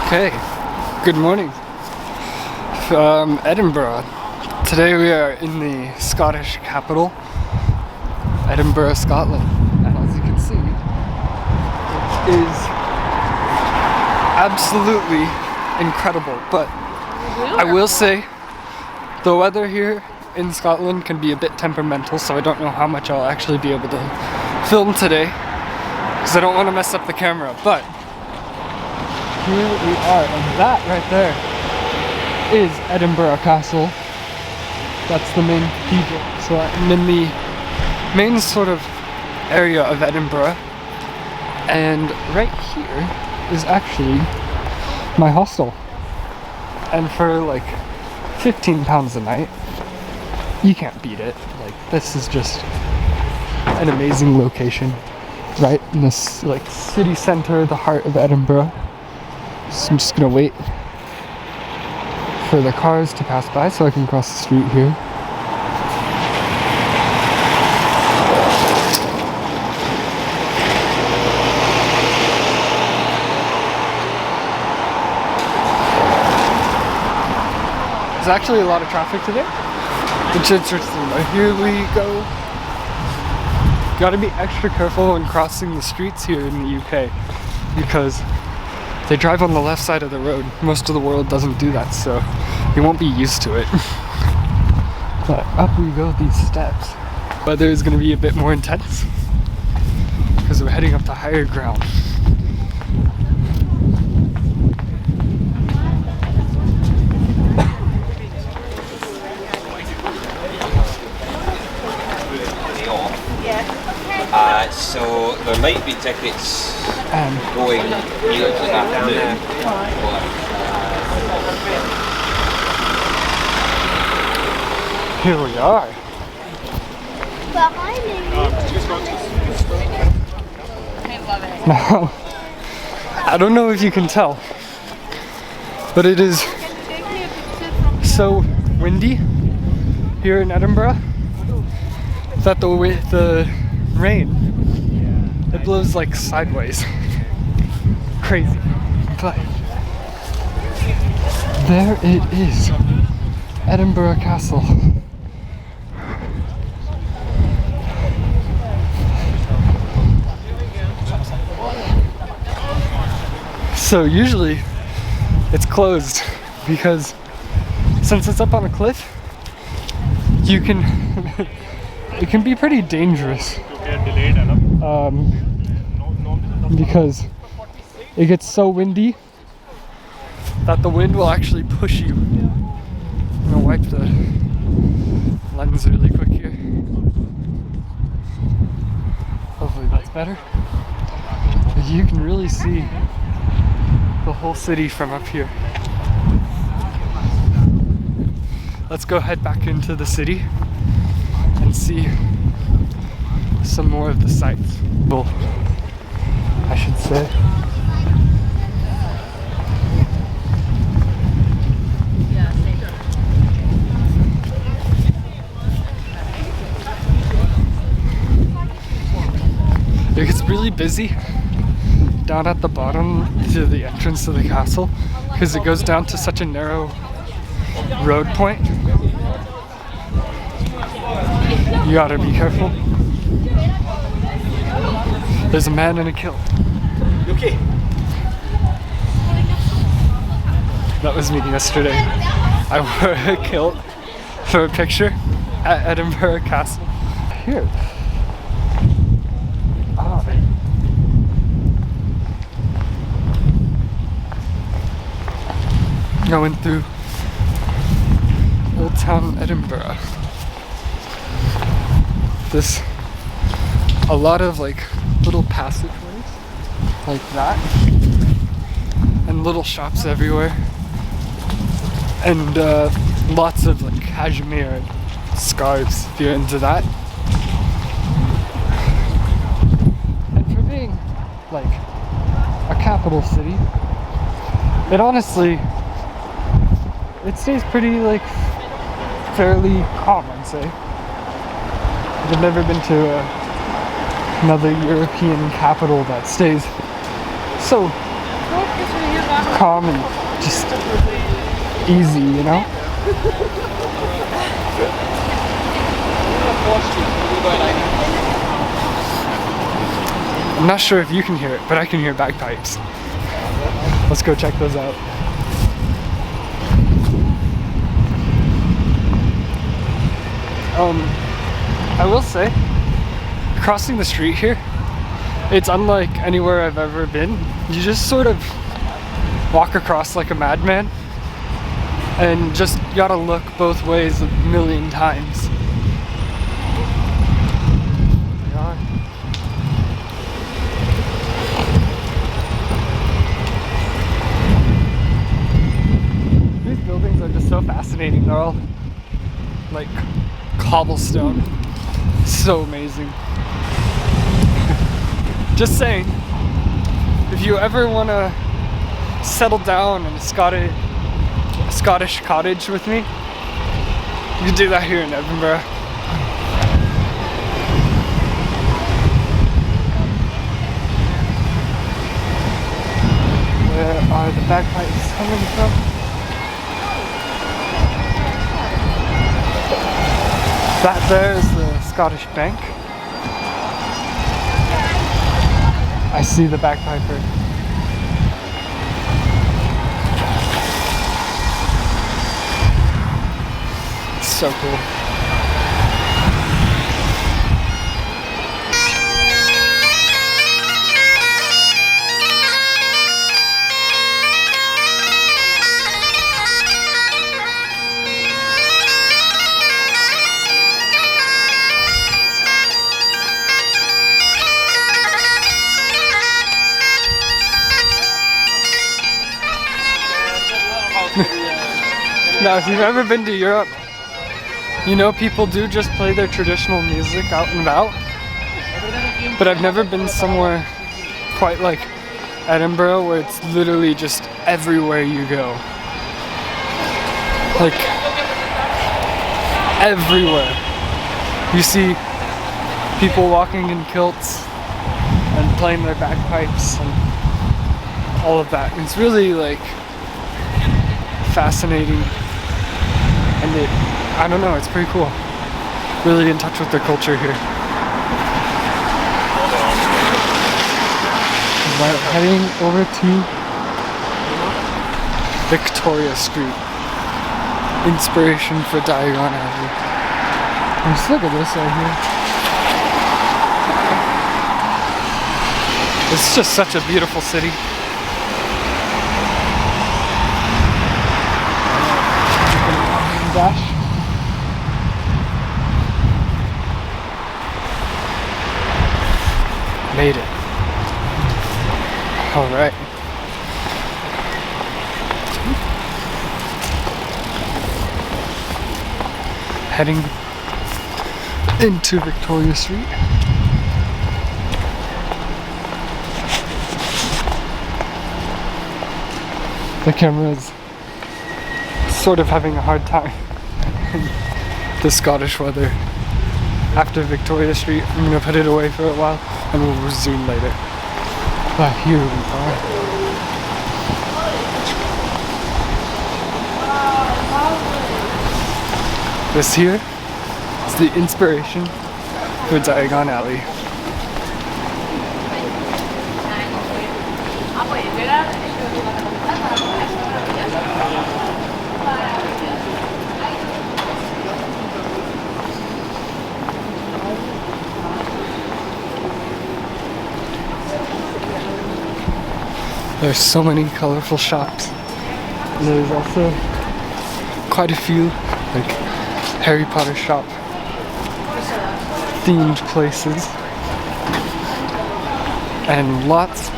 Okay, good morning from Edinburgh. Today we are in the Scottish capital, Edinburgh, Scotland. And as you can see, it is absolutely incredible. But I will say, the weather here in Scotland can be a bit temperamental, so I don't know how much I'll actually be able to film today, because I don't want to mess up the camera. But here we are, and that right there is Edinburgh Castle. That's the main cathedral. So I'm in the main sort of area of Edinburgh, and right here is actually my hostel. And for like £15 a night, you can't beat it. Like, this is just an amazing location, right in this like city center, the heart of Edinburgh. So I'm just gonna wait for the cars to pass by so I can cross the street here. There's actually a lot of traffic today, which is interesting, but here we go. You gotta be extra careful when crossing the streets here in the UK, because they drive on the left side of the road. Most of the world doesn't do that, so you won't be used to it. But up we go these steps. Weather is going to be a bit more intense because we're heading up to higher ground. So there might be tickets going here this afternoon. Here we are. Now, I don't know if you can tell, but it is so windy here in Edinburgh that the rain, it blows like sideways. Crazy. But there it is, Edinburgh Castle. So usually it's closed because since it's up on a cliff, you can it can be pretty dangerous. Because it gets so windy that the wind will actually push you. I'm gonna wipe the lens really quick here. Hopefully that's better. But you can really see the whole city from up here. Let's go head back into the city and see some more of the sights. Well, I should say. It gets really busy down at the bottom to the entrance to the castle because it goes down to such a narrow road point. You gotta be careful. There's a man in a kilt. Okay. That was me yesterday. I wore a kilt for a picture at Edinburgh Castle. Here. Going through Old Town Edinburgh. There's a lot of like little passageways like that, and little shops everywhere, and lots of like cashmere scarves if you're into that. And for being like a capital city, it honestly, it stays pretty like fairly calm, I'd say. I've never been to another European capital that stays so calm and just easy, you know? I'm not sure if you can hear it, but I can hear bagpipes. Let's go check those out. I will say, crossing the street here, it's unlike anywhere I've ever been. You just sort of walk across like a madman and just gotta look both ways a million times. These buildings are just so fascinating. They're all like cobblestone. So amazing. Just saying, if you ever want to settle down in a Scottish cottage with me, you can do that here in Edinburgh. Where are the bagpipes coming from? That there is the Scottish Bank. I see the bagpiper. It's so cool. Now, if you've ever been to Europe, you know people do just play their traditional music out and about. But I've never been somewhere quite like Edinburgh where it's literally just everywhere you go. Like, everywhere. You see people walking in kilts and playing their bagpipes and all of that. It's really like fascinating, and I don't know, it's pretty cool. Really in touch with their culture here. We're heading over to Victoria Street. Inspiration for Diagon Alley. And just look at this right here. It's just such a beautiful city. Dash. Made it. All right. Heading into Victoria Street. The camera is sort of having a hard time the Scottish weather. After Victoria Street, I'm gonna put it away for a while and we'll resume later. But here we are. This here is the inspiration for Diagon Alley. There's so many colorful shops. And there's also quite a few like Harry Potter shop themed places. And lots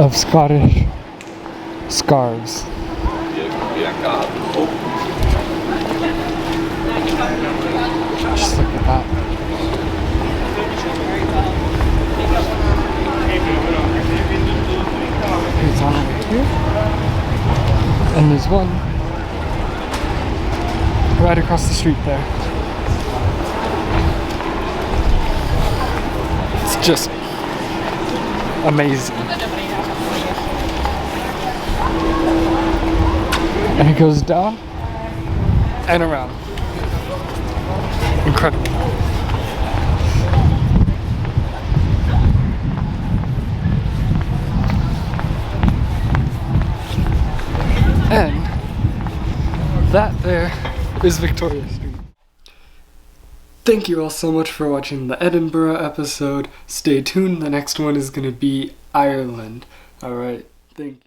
of Scottish scarves. Just look at that. There's one over here, and there's one right across the street there. It's just amazing. And it goes down and around. Incredible. And that there is Victoria Street. Thank you all so much for watching the Edinburgh episode. Stay tuned, the next one is going to be Ireland. Alright, thank you.